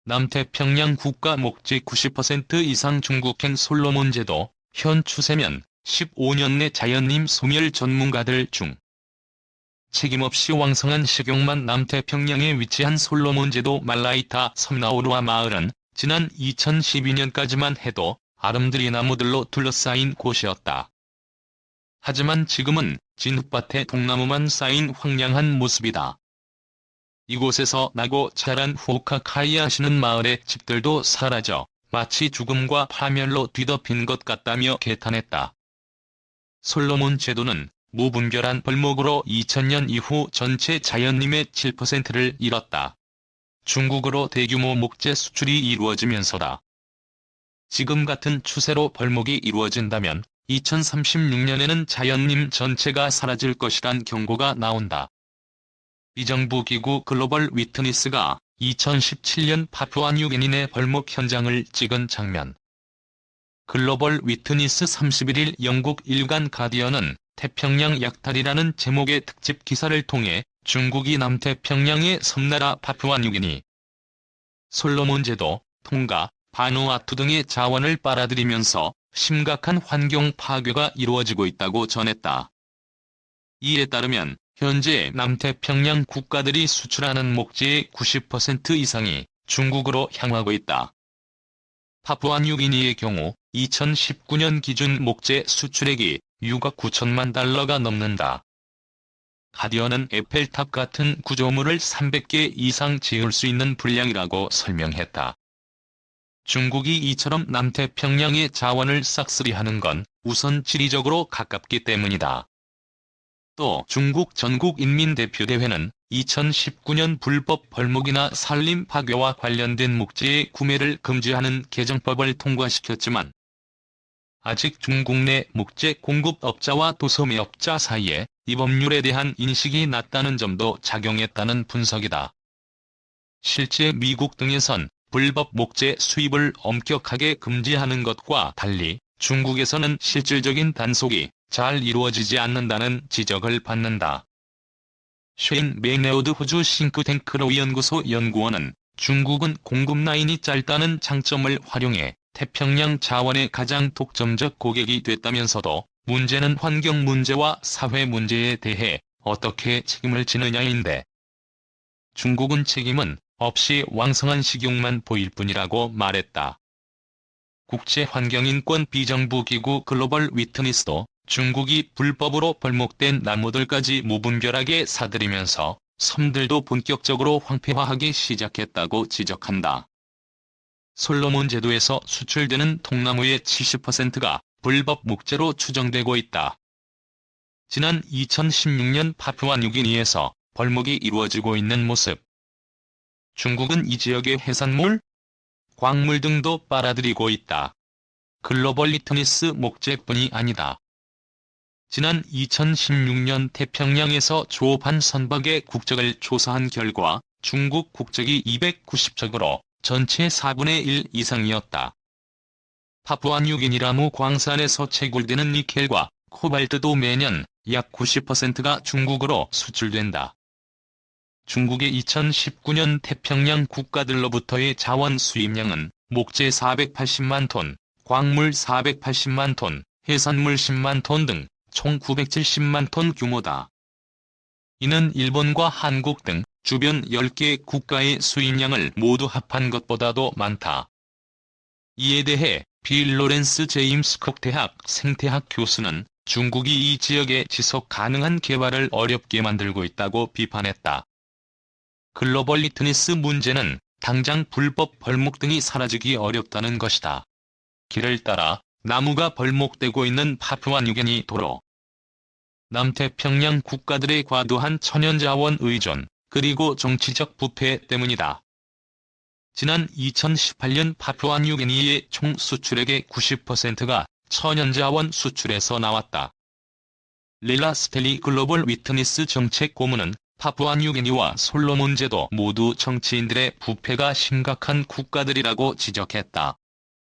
남태평양 국가 목재 90% 이상 중국행 솔로몬 제도, 현 추세면 15년 내 자연림 소멸 전문가들 중 책임없이 왕성한 식용만 남태평양에 위치한 솔로몬 제도 말라이타 섬나우루아 마을은 지난 2012년까지만 해도 아름드리 나무들로 둘러싸인 곳이었다. 하지만 지금은 진흙밭에 통나무만 쌓인 황량한 모습이다. 이곳에서 나고 자란 후카카이아시는 마을의 집들도 사라져 마치 죽음과 파멸로 뒤덮인 것 같다며 개탄했다. 솔로몬 제도는 무분별한 벌목으로 2000년 이후 전체 자연림의 7%를 잃었다. 중국으로 대규모 목재 수출이 이루어지면서다. 지금 같은 추세로 벌목이 이루어진다면 2036년에는 자연림 전체가 사라질 것이란 경고가 나온다. 비정부 기구 글로벌 위트니스가 2017년 파푸아뉴기니의 벌목 현장을 찍은 장면. 글로벌 위트니스 31일 영국 일간 가디언은 태평양 약탈이라는 제목의 특집 기사를 통해 중국이 남태평양의 섬나라 파푸아뉴기니, 솔로몬 제도, 통가, 바누아투 등의 자원을 빨아들이면서 심각한 환경 파괴가 이루어지고 있다고 전했다. 이에 따르면 현재 남태평양 국가들이 수출하는 목재의 90% 이상이 중국으로 향하고 있다. 파푸아뉴기니의 경우 2019년 기준 목재 수출액이 6억 9천만 달러가 넘는다. 가디언은 에펠탑 같은 구조물을 300개 이상 지을 수 있는 분량이라고 설명했다. 중국이 이처럼 남태평양의 자원을 싹쓸이하는 건 우선 지리적으로 가깝기 때문이다. 또 중국 전국인민대표대회는 2019년 불법 벌목이나 산림 파괴와 관련된 목재의 구매를 금지하는 개정법을 통과시켰지만 아직 중국 내 목재 공급업자와 도소매업자 사이에 이 법률에 대한 인식이 낮다는 점도 작용했다는 분석이다. 실제 미국 등에선 불법 목재 수입을 엄격하게 금지하는 것과 달리 중국에서는 실질적인 단속이 잘 이루어지지 않는다는 지적을 받는다. 쉐인 맥레오드 호주 싱크탱크로 연구소 연구원은 중국은 공급 라인이 짧다는 장점을 활용해 태평양 자원의 가장 독점적 고객이 됐다면서도 문제는 환경 문제와 사회 문제에 대해 어떻게 책임을 지느냐인데, 중국은 책임은 없이 왕성한 식용만 보일 뿐이라고 말했다. 국제환경인권 비정부기구 글로벌 위트니스도 중국이 불법으로 벌목된 나무들까지 무분별하게 사들이면서 섬들도 본격적으로 황폐화하기 시작했다고 지적한다. 솔로몬 제도에서 수출되는 통나무의 70%가 불법 목재로 추정되고 있다. 지난 2016년 파푸아뉴기니에서 벌목이 이루어지고 있는 모습. 중국은 이 지역의 해산물, 광물 등도 빨아들이고 있다. 글로벌 위트니스 목재뿐이 아니다. 지난 2016년 태평양에서 조업한 선박의 국적을 조사한 결과 중국 국적이 290척으로 전체 4분의 1 이상이었다. 파푸아뉴기니라무 광산에서 채굴되는 니켈과 코발트도 매년 약 90%가 중국으로 수출된다. 중국의 2019년 태평양 국가들로부터의 자원 수입량은 목재 480만 톤, 광물 480만 톤, 해산물 10만 톤 등 총 970만 톤 규모다. 이는 일본과 한국 등 주변 10개 국가의 수입량을 모두 합한 것보다도 많다. 이에 대해 빌 로렌스 제임스 콕 대학 생태학 교수는 중국이 이 지역의 지속 가능한 개발을 어렵게 만들고 있다고 비판했다. 글로벌 위트니스 문제는 당장 불법 벌목 등이 사라지기 어렵다는 것이다. 길을 따라 나무가 벌목되고 있는 파푸아뉴기니 도로. 남태평양 국가들의 과도한 천연자원 의존, 그리고 정치적 부패 때문이다. 지난 2018년 파푸아뉴기니의 총 수출액의 90%가 천연자원 수출에서 나왔다. 릴라 스텔리 글로벌 위트니스 정책 고문은 파푸아뉴기니와 솔로몬 제도 모두 정치인들의 부패가 심각한 국가들이라고 지적했다.